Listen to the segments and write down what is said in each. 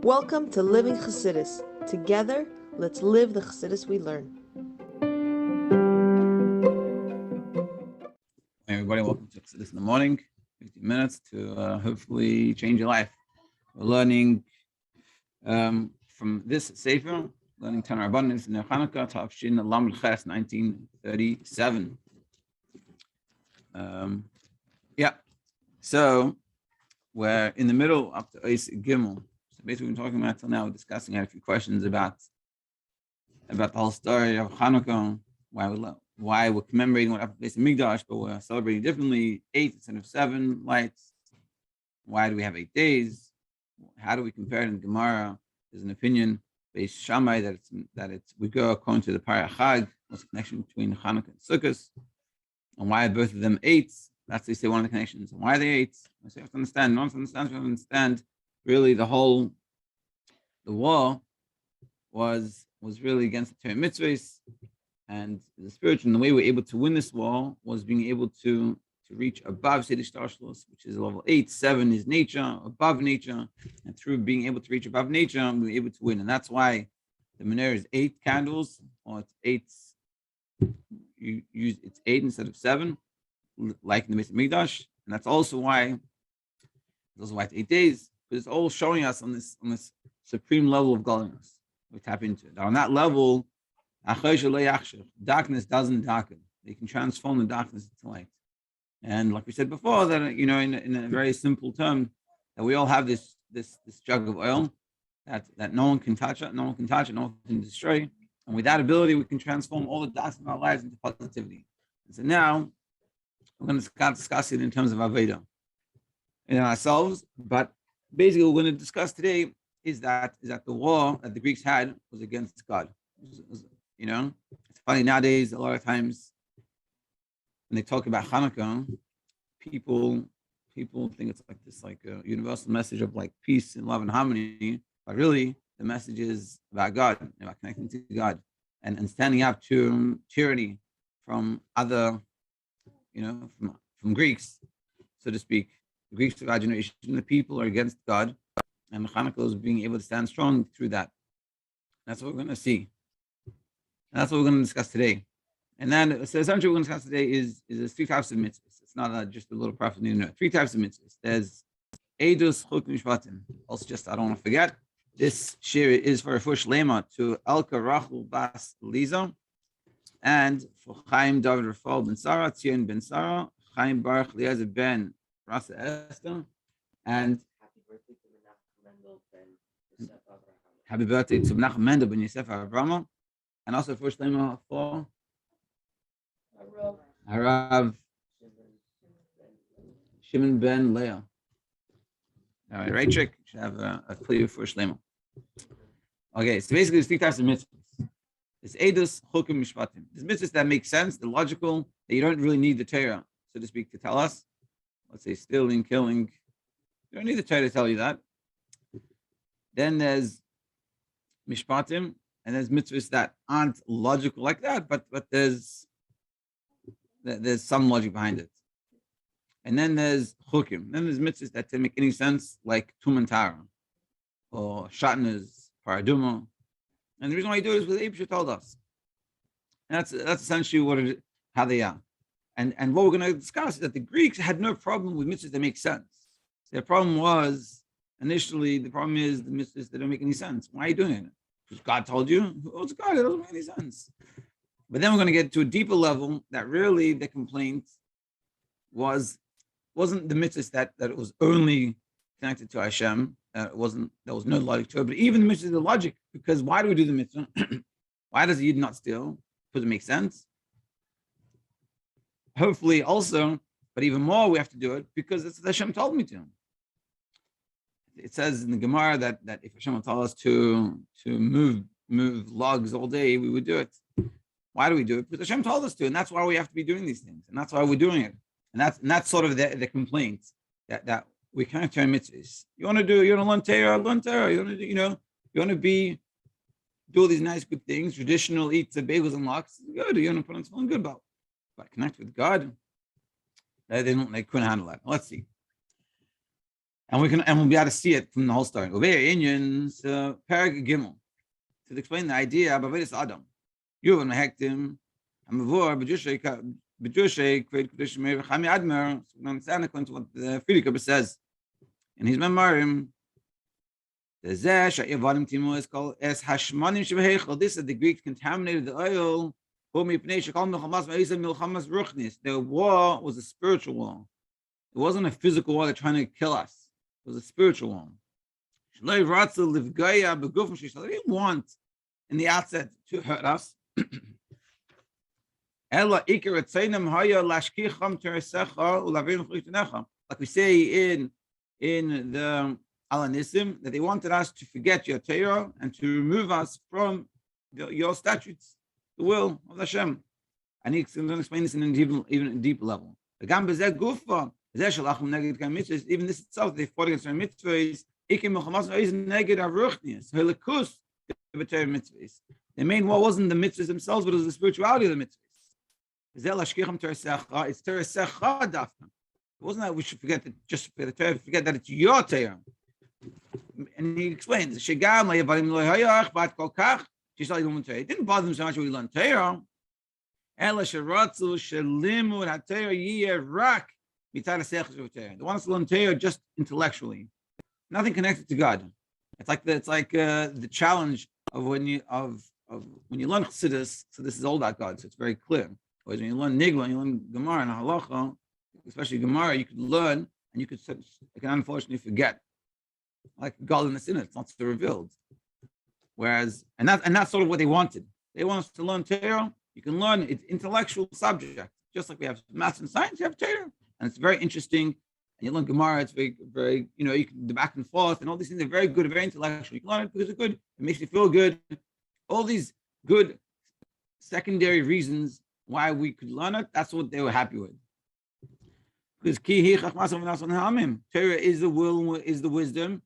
Welcome to Living Chassidus. Together, let's live the Chassidus we learn. Hey everybody, welcome to Chassidus in the morning. 15 minutes to hopefully change your life. We're learning from this Sefer, learning Tanu Rabanan in the Chanukah, Tafshin Lamed Ches 1937. So we're in the middle up to Eis Gimel. So basically, we've been talking about till now, we're discussing, I had a few questions about the whole story of Chanukah, why we're commemorating what happened in Mikdash, but we're celebrating differently, 8 instead of 7 lights. Why do we have 8 days? How do we compare it in Gemara? There's an opinion based Shammai that we go according to the Parah Chag. What's the connection between Chanuka and zechus? And why are both of them 8? That's they say one of the connections. And why are they 8? So you have to understand. No one understands. We have to understand. Really, the war was really against the Torah Mitzvos, and the spiritual. And the way we're able to win this war was being able to reach above Sedish Tarshlos, which is level 8. 7 is nature, above nature, and through being able to reach above nature, we're able to win. And that's why the menorah is 8 candles, or it's 8. It's 8 instead of 7, like in the Beis Mikdash, and that's also why it's 8 days. Because it's all showing us on this supreme level of godliness. We tap into it. On that level, darkness doesn't darken. They can transform the darkness into light. And like we said before, that in a very simple term, that we all have this jug of oil that no one can touch it, no one can destroy. And with that ability, we can transform all the darkness in our lives into positivity. And so now we're going to discuss it in terms of Avodah in ourselves, but basically, what we're going to discuss today is that the war that the Greeks had was against God. It's funny nowadays. A lot of times, when they talk about Chanukah, people think it's like this, like a universal message of like peace and love and harmony. But really, the message is about God, about connecting to God, and standing up to tyranny from other, from Greeks, so to speak. The Greeks of our generation, the people are against God, and Chanukah is being able to stand strong through that. That's what we're going to see. And that's what we're going to discuss today. And then, so essentially, what we're going to discuss today is there's 3 types of mitzvahs. It's not just a little prophet. 3 types of mitzvahs. There's Eidus, Chuk, Mishpatim. Also, I don't want to forget, this shir is for refuah shleimah to Elka Rochel bas Eliezer, and for Chaim Refael Ben Sarah, Bentzion Ben Sarah, Chaim Baruch Eliezer Ben Raisa Esther, and happy birthday to Menachem Mendel Ben Yosefa Avrahma, and also for shleimah for haRav Shimon Ben Leah. All right, right trick. Should have a clear for shleimah. Okay, so basically, there's 3 types of mitzvahs. There's Eidus, Chukim, Mishpatim. There's mitzvahs that make sense, they're logical, that you don't really need the Torah, so to speak, to tell us. Let's say stealing, killing. You don't need the Torah to tell you that. Then there's Mishpatim, and there's mitzvahs that aren't logical like that, but there's some logic behind it. And then there's Chukim. Then there's mitzvahs that don't make any sense, like Tum and Tara, or Shatnez, Paraduma. And the reason why you do it is because Abraham told us. And that's essentially how they are. And what we're going to discuss is that the Greeks had no problem with mitzvahs that make sense. Their problem was, initially, the problem is the mitzvahs that don't make any sense. Why are you doing it? Because God told you? Oh, it's God, it doesn't make any sense. But then we're going to get to a deeper level that really the complaint wasn't the mitzvahs that it was only connected to Hashem. There was no logic to it. But even the mitzvahs, the logic, because why do we do the mitzvah? Why does the Yid not steal? Because it makes sense. Hopefully also, but even more, we have to do it because it's what Hashem told me to. It says in the Gemara that if Hashem will tell us to move logs all day, we would do it. Why do we do it? Because Hashem told us to, and that's why we have to be doing these things, and that's why we're doing it. And that's sort of the complaint that we can't turn mitzvahs. You want to learn Torah, learn Torah. You want to do all these nice good things, traditional, eat the bagels and lox. Good. You want to put on something good about. But connect with God, they couldn't handle that. Let's see. And we'll be able to see it from the whole story. Indians, Parag Gimel, to explain the idea of Avedis Adam. You and Hektim, and Mavor, Bejushay, create Kudish Meir, Chami Admer, understand according to what the Frierdiker says in his memorim. The Zesh, Evadim Timo is called as Hashmanim Shebehechel. This is the Greeks contaminated the oil. The war was a spiritual war. It wasn't a physical war. They're trying to kill us. It was a spiritual war. They didn't want in the outset to hurt us. Like we say in the Alanism, that they wanted us to forget your Torah and to remove us from your statutes, the will of Hashem. And he's going to explain this in even a deeper level. Even this itself, they fought against our mitzvahs. The main war wasn't the mitzvahs themselves, but it was the spirituality of the mitzvahs. It's Torah. It wasn't that we should forget that just for the Torah, forget that it's your Torah. And he explains, it didn't bother them so much when we learned Torah. They want us to learn Torah just intellectually, nothing connected to God. It's like the challenge of when you learn Chassidus. So this is all about God, so it's very clear. Whereas when you learn Nigla and you learn Gemara and Halacha, especially Gemara, you could learn and you can unfortunately forget. Like godliness in it, it's not so revealed. Whereas, and that's sort of what they wanted. They want us to learn Torah. You can learn it's intellectual subject, just like we have maths and science. You have Torah, and it's very interesting. And you learn Gemara. It's very, very, you can do back and forth, and all these things are very good, very intellectual. You can learn it because it's good. It makes you feel good. All these good secondary reasons why we could learn it. That's what they were happy with. Because Torah is the will, is the wisdom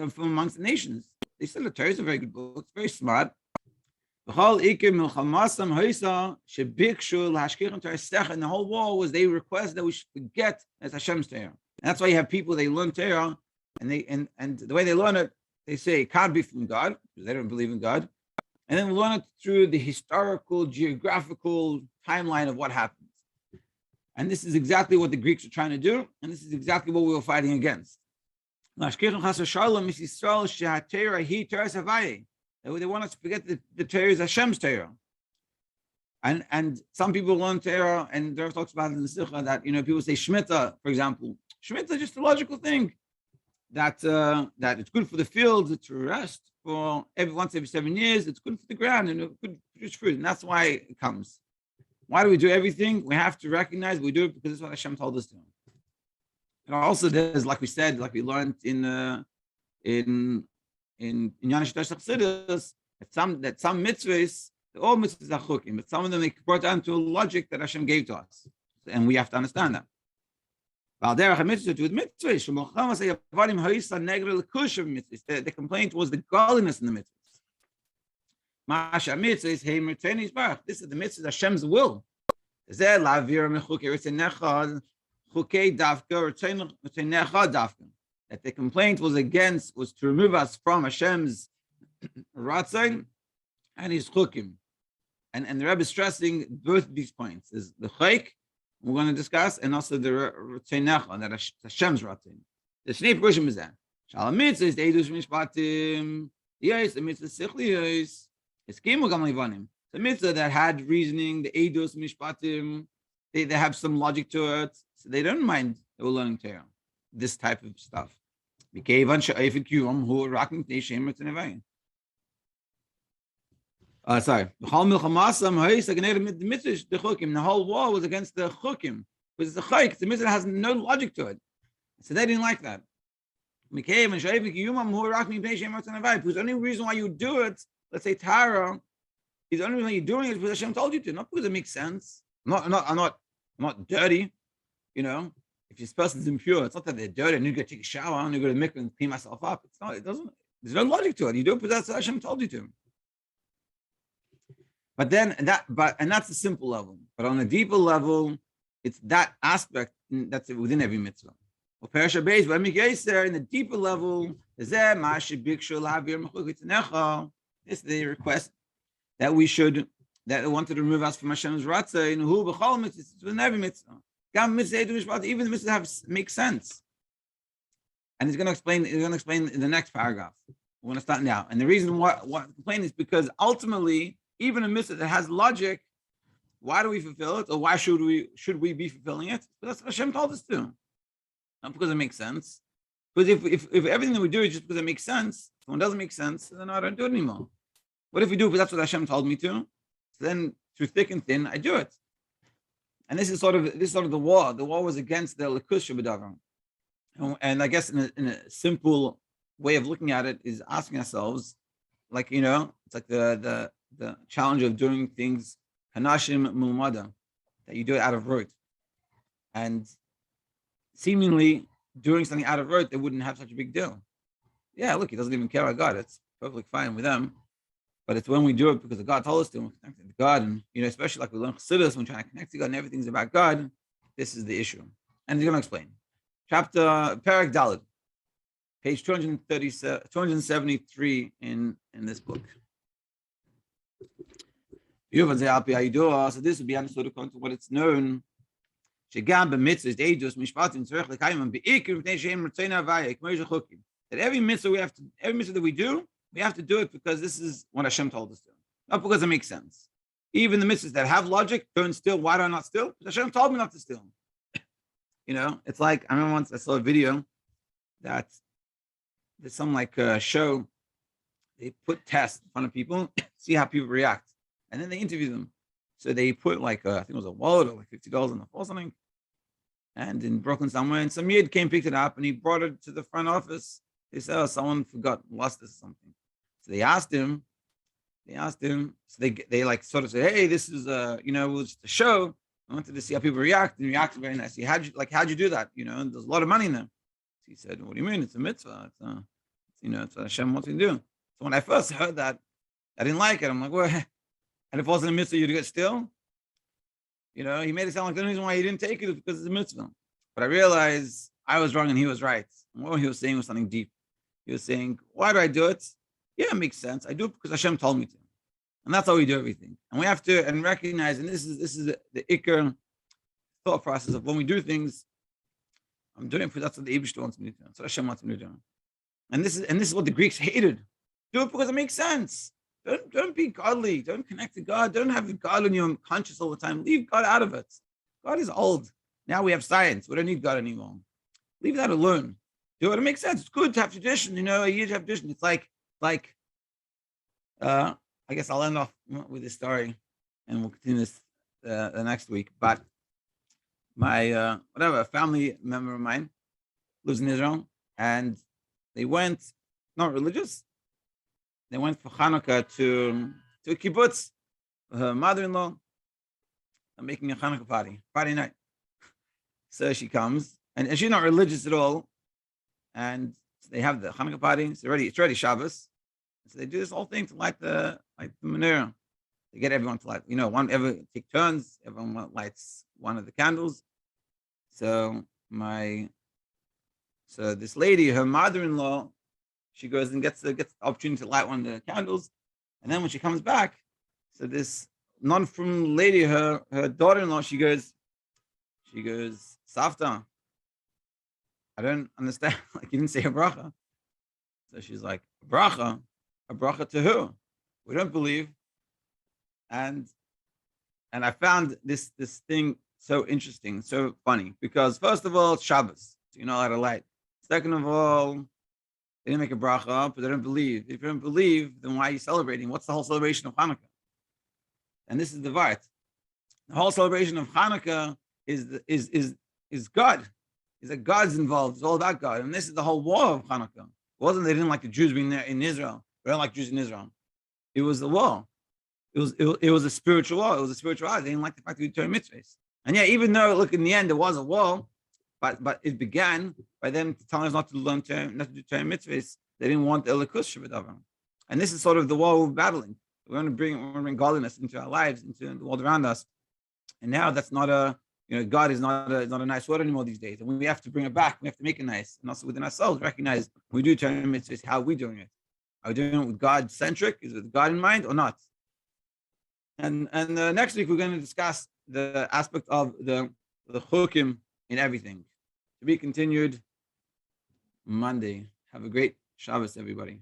from amongst the nations. They said the Torah is a very good book. It's very smart. And the whole war was they request that we should forget as Hashem's Torah. And that's why you have people, they learn Torah, and the way they learn it, they say it can't be from God, because they don't believe in God. And then learn it through the historical, geographical timeline of what happens. And this is exactly what the Greeks are trying to do, and this is exactly what we were fighting against. They want us to forget that the Torah is Hashem's Torah. And some people learn Torah, and there talks about it in the Sikha that people say Shemitah, for example. Shemitah is just a logical thing that it's good for the fields to rest for once every 7 years. It's good for the ground and it could produce fruit, and that's why it comes. Why do we do everything? We have to recognize we do it because it's what Hashem told us to. And also, there's like we said, like we learned in Yanish Chassidus, that some mitzvahs, all mitzvahs are chukim, but some of them they brought down to a logic that Hashem gave to us, and we have to understand that. The complaint was the godliness in the mitzvahs. This is the mitzvah, Hashem's will. That the complaint was to remove us from Hashem's ratzon and his chukim. And the Rebbe is stressing both these points. Is the chayk we're going to discuss, and also the ratzon that Hashem's ratzon. The shnei perushim is that. Shalom mitzvah is the edus mishpatim. Yes, the mitzvah sichlios. It's kimu gam levanim. The mitzvah that had reasoning, the edus mishpatim, they have some logic to it, so they don't mind they were learning Torah. This type of stuff. Sorry. The whole war was against the chukim, because the chayk, the mitzvah has no logic to it. So they didn't like that. Because the only reason why you do it, let's say Tara, is the only reason you're doing it because Hashem told you to, not because it makes sense. I'm not dirty, If this person's impure, it's not that they're dirty and you got to take a shower and you got to make and clean myself up. It's not. It doesn't. There's no logic to it. You do it because that's what Hashem told you to. But then that's a simple level. But on a deeper level, it's that aspect that's within every mitzvah. Or Parasha Beis, when we get there in the deeper level, this is the request that we should, that wanted to remove us from Hashem's Ratzah in who b'chol mitzvah, in every mitzvah. Even the mitzvahs have make sense. And he's going to explain in the next paragraph. We're going to start now. And the reason why complain is because ultimately, even a mitzvah that has logic, why do we fulfill it? Or why should we be fulfilling it? Because that's what Hashem told us to. Not because it makes sense. Because if everything that we do is just because it makes sense, if it doesn't make sense, then I don't do it anymore. What if we do it because that's what Hashem told me to? So then through thick and thin, I do it. And this is sort of the war. The war was against the Likus Shabbat. And I guess in a simple way of looking at it is asking ourselves, like, it's like the challenge of doing things Hanashim Mulmada, that you do it out of rote. And seemingly doing something out of rote, they wouldn't have such a big deal. Yeah, look, he doesn't even care about God. It's perfectly fine with them. But it's when we do it because God told us to, we're connected to God. And, especially like we learn Chassidus, when we're trying to connect to God and everything's about God, this is the issue. And he's going to explain. Chapter, Perek Daled, page 273 in this book. So this would be understood according to what it's known. That every mitzvah that we do do it because this is what Hashem told us to, not because it makes sense. Even the mitzvahs that have logic, don't steal. Why do I not steal? Because Hashem told me not to steal. It's like, I remember once I saw a video that there's some show. They put tests in front of people, see how people react, and then they interview them. So they put I think it was a wallet or $50 on the floor or something, and in Brooklyn somewhere, and some kid came, picked it up, and he brought it to the front office. They said, someone lost this or something. So they asked him. So they sort of said, hey, this is it was just a show. I wanted to see how people react, and he reacted very nicely. How'd you do that? And there's a lot of money in there. So he said, what do you mean? It's a mitzvah. It's what Hashem wants you to do. So when I first heard that, I didn't like it. I'm like, well, and if it wasn't a mitzvah, you'd get still. He made it sound like the reason why he didn't take it is because it's a mitzvah. But I realized I was wrong and he was right. And what he was saying was something deep. He was saying, why do I do it? Yeah, it makes sense. I do it because Hashem told me to. And that's how we do everything. And we have to recognize, and this is the ikar thought process of when we do things, I'm doing it because that's what the Eibishter wants me to do. That's what Hashem wants me to do. And this is what the Greeks hated. Do it because it makes sense. Don't be godly. Don't connect to God. Don't have God in your conscious all the time. Leave God out of it. God is old. Now we have science. We don't need God anymore. Leave that alone. Do it. It makes sense. It's good to have tradition. A year to have tradition. It's like I guess I'll end off with this story, and we'll continue this the next week. But my a family member of mine lives in Israel, and they went, not religious, they went for Chanukah to a kibbutz. Her mother-in-law making a Chanukah party, Friday night. So she comes, and she's not religious at all, and they have the Chanukah party. It's already Shabbos. So they do this whole thing to light the menorah. They get everyone to light, take turns. Everyone lights one of the candles. So this lady, her mother-in-law, she goes and gets the opportunity to light one of the candles. And then when she comes back, so this non-from lady, her daughter-in-law, she goes, Savta, I don't understand. You didn't say a bracha. So she's like, bracha? A bracha to who? We don't believe. And I found this thing so interesting, so funny, because first of all, it's Shabbos, so you're not allowed to light. Second of all, they didn't make a bracha, but they don't believe. If you don't believe, then why are you celebrating? What's the whole celebration of Chanukah? And this is the Vart. The whole celebration of Chanukah is God. Is that God's involved. It's all about God. And this is the whole war of Chanukah. It wasn't they didn't like the Jews being there in Israel. They don't like Jews in Israel. It was the war. It was a spiritual war. It was a spiritual war. They didn't like the fact that we turn mitzvahs. And yeah, even though, look, in the end, there was a war, but it began by them telling us not to do turn mitzvahs. They didn't want the elikus shabbat. And this is sort of the war we're battling. We want to bring godliness into our lives, into the world around us. And now that's not a God is not a nice word anymore these days, and we have to bring it back. We have to make it nice, and also within ourselves recognize when we do Torah mitzvahs, how are we doing it? Are we doing it with God centric? Is it with God in mind or not? And next week we're going to discuss the aspect of the chukim in everything. To be continued Monday. Have a great Shabbos, everybody.